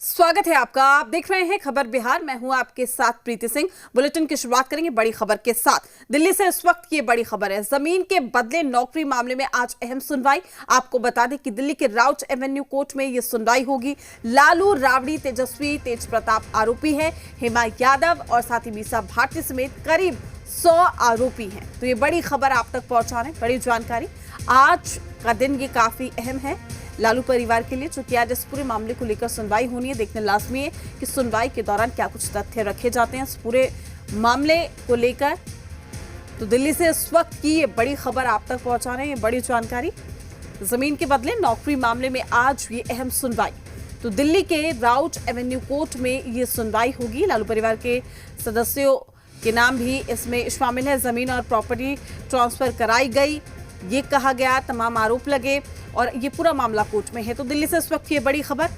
स्वागत है आपका। आप देख रहे हैं खबर बिहार। मैं हूं आपके साथ प्रीति सिंह। बुलेटिन की शुरुआत करेंगे बड़ी खबर के साथ। दिल्ली से इस वक्त की बड़ी खबर है, जमीन के बदले नौकरी मामले में आज अहम सुनवाई। आपको बता दें कि दिल्ली के राउच एवेन्यू कोर्ट में यह सुनवाई होगी। लालू, राबड़ी, तेजस्वी, तेज प्रताप आरोपी है। हेमा यादव और साथ ही मीसा भारती समेत करीब 100 आरोपी हैं। तो ये बड़ी खबर आप तक पहुंचा रहे हैं, बड़ी जानकारी। आज का दिन ये काफी अहम है लालू परिवार के लिए, चूंकि आज इस पूरे मामले को लेकर सुनवाई होनी है। देखने लाजमी है कि सुनवाई के दौरान क्या कुछ तथ्य रखे जाते हैं इस पूरे मामले को लेकर। तो दिल्ली से इस वक्त की ये बड़ी खबर आप तक पहुंचा रहे हैं, बड़ी जानकारी। जमीन के बदले नौकरी मामले में आज ये अहम सुनवाई। तो दिल्ली के राउच एवेन्यू कोर्ट में ये सुनवाई होगी। लालू परिवार के सदस्यों के नाम भी इसमें शामिल है। जमीन और प्रॉपर्टी ट्रांसफर कराई गई, ये कहा गया, तमाम आरोप लगे और ये पूरा मामला कोर्ट में है। तो दिल्ली से इस वक्त की बड़ी खबर।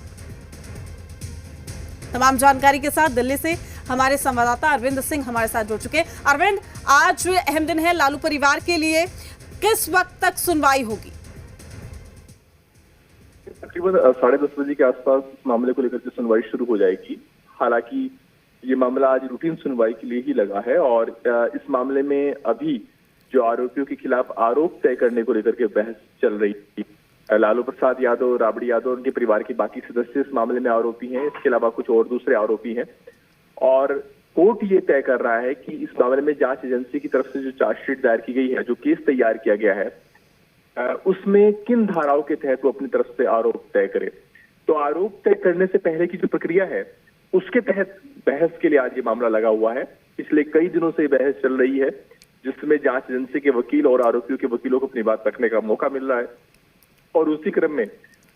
तमाम जानकारी के साथ दिल्ली से हमारे संवाददाता अरविंद सिंह हमारे साथ जुड़ चुके हैं। अरविंद, आज अहम दिन है लालू परिवार के लिए, किस वक्त तक सुनवाई होगी? तकरीबन 10:30 बजे के आसपास इस मामले को लेकर के सुनवाई शुरू हो जाएगी। हालांकि ये मामला आज रूटीन सुनवाई के लिए ही लगा है और इस मामले में अभी जो आरोपियों के खिलाफ आरोप तय करने को लेकर के बहस चल रही थी। लालू प्रसाद यादव, राबड़ी यादव, उनके परिवार के बाकी सदस्य इस मामले में आरोपी हैं। इसके अलावा कुछ और दूसरे आरोपी हैं और कोर्ट ये तय कर रहा है कि इस मामले में जांच एजेंसी की तरफ से जो चार्जशीट दायर की गई है, जो केस तैयार किया गया है, उसमें किन धाराओं के तहत वो अपनी तरफ से आरोप तय करे। तो आरोप तय करने से पहले की जो प्रक्रिया है उसके तहत बहस के लिए आज ये मामला लगा हुआ है। पिछले कई दिनों से बहस चल रही है जिसमें जांच एजेंसी के वकील और आरोपियों के वकीलों को अपनी बात रखने का मौका मिल रहा है और उसी क्रम में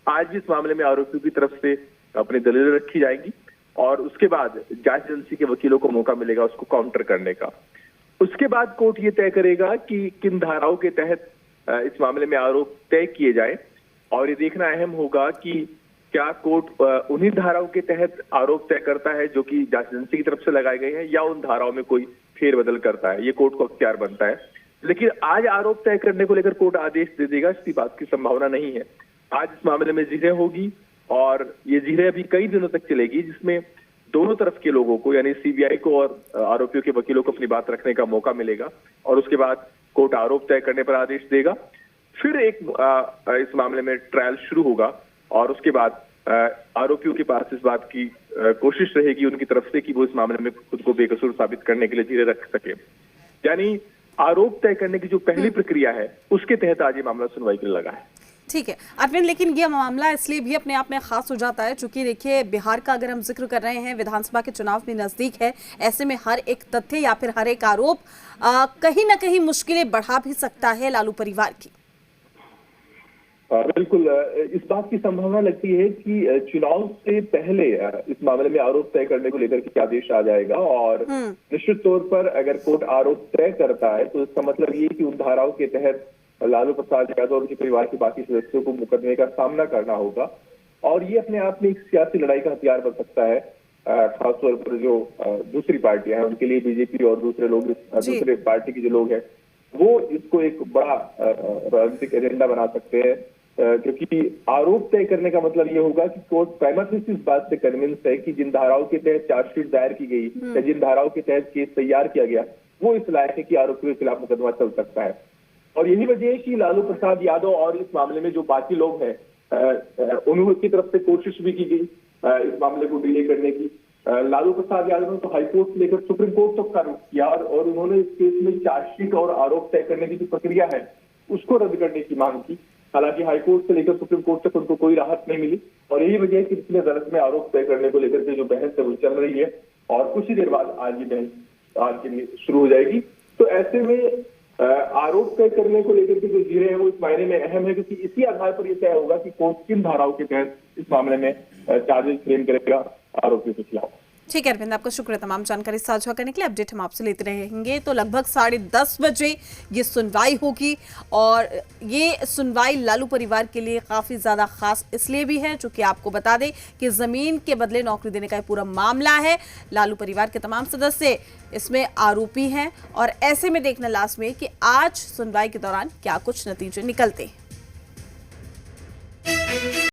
आज भी इस मामले में आरोपियों की तरफ से अपनी दलीलें रखी जाएंगी और उसके बाद जांच एजेंसी के वकीलों को मौका मिलेगा उसको काउंटर करने का। उसके बाद कोर्ट ये तय करेगा कि किन धाराओं के तहत इस मामले में आरोप तय किए जाए और ये देखना अहम होगा कि क्या कोर्ट उन्हीं धाराओं के तहत आरोप तय करता है जो कि जांच एजेंसी की तरफ से लगाए गए हैं या उन धाराओं में कोई फेरबदल करता है। ये कोर्ट को अख्तियार बनता है। लेकिन आज आरोप तय करने को लेकर कोर्ट आदेश दे देगा, इसकी बात की संभावना नहीं है। आज इस मामले में जिरह होगी और ये जिरह अभी कई दिनों तक चलेगी, जिसमें दोनों तरफ के लोगों को यानी सीबीआई को और आरोपियों के वकीलों को अपनी बात रखने का मौका मिलेगा और उसके बाद कोर्ट आरोप तय करने पर आदेश देगा। फिर एक इस मामले में ट्रायल शुरू होगा और उसके बाद आरोपियों के पास इस बात की कोशिश रहेगी उनकी तरफ से कि वो इस मामले में खुद को बेकसूर साबित करने के लिए धीरे रख सके। यानी आरोप तय करने की जो पहली प्रक्रिया है उसके तहत आज ये मामला सुनवाई के लिए लगा है। ठीक है अरविंद, लेकिन ये मामला इसलिए भी अपने आप में खास हो जाता है चूंकि देखिए बिहार का अगर हम जिक्र कर रहे हैं, विधानसभा के चुनाव भी नजदीक है। ऐसे में हर एक तथ्य या फिर हर एक आरोप कहीं ना कहीं मुश्किलें बढ़ा भी सकता है लालू परिवार की। बिल्कुल, इस बात की संभावना लगती है कि चुनाव से पहले इस मामले में आरोप तय करने को लेकर के आदेश आ जाएगा और निश्चित तौर पर अगर कोर्ट आरोप तय करता है तो इसका मतलब ये कि उन धाराओं के तहत लालू प्रसाद यादव और उनके परिवार के बाकी सदस्यों को मुकदमे का सामना करना होगा और ये अपने आप में एक सियासी लड़ाई का हथियार बन सकता है। खासतौर पर जो दूसरी पार्टियां हैं उनके लिए बीजेपी और दूसरे लोग, दूसरे पार्टी के जो लोग हैं वो इसको एक बड़ा राजनीतिक एजेंडा बना सकते हैं क्योंकि आरोप तय करने का मतलब ये होगा कि कोर्ट प्राइमा फेसी इस बात से कन्विंस है कि जिन धाराओं के तहत चार्जशीट दायर की गई या जिन धाराओं के तहत केस तैयार किया गया वो इस लायक है कि आरोपियों के खिलाफ मुकदमा चल सकता है। और यही वजह है कि लालू प्रसाद यादव और इस मामले में जो बाकी लोग हैं उनकी तरफ से कोशिश भी की गई इस मामले को डिले करने की। लालू प्रसाद यादव ने तो हाईकोर्ट से लेकर सुप्रीम कोर्ट तक का रुख किया और उन्होंने इस केस में चार्जशीट और आरोप तय करने की जो प्रक्रिया है उसको रद्द करने की मांग की। हालांकि हाईकोर्ट से लेकर सुप्रीम कोर्ट तक उनको कोई राहत नहीं मिली और यही वजह है कि पिछले अदालत में आरोप तय करने को लेकर के जो बहस है वो चल रही है और कुछ ही देर बाद आज ये बहस आज के लिए शुरू हो जाएगी। तो ऐसे में आरोप तय करने को लेकर के जो जिरह है वो इस मायने में अहम है क्योंकि इसी आधार पर यह तय होगा कि कोर्ट किन धाराओं के तहत इस मामले में चार्जेस फ्रेम करेगा आरोपियों के खिलाफ। ठीक है अरविंद, आपका शुक्रिया तमाम जानकारी साझा करने के लिए। अपडेट हम आपसे लेते रहेंगे। तो लगभग 10:30 बजे ये सुनवाई होगी और ये सुनवाई लालू परिवार के लिए काफ़ी ज़्यादा खास इसलिए भी है चूंकि आपको बता दें कि ज़मीन के बदले नौकरी देने का पूरा मामला है। लालू परिवार के तमाम सदस्य इसमें आरोपी हैं और ऐसे में देखना लाजमी है कि आज सुनवाई के दौरान क्या कुछ नतीजे निकलते हैं।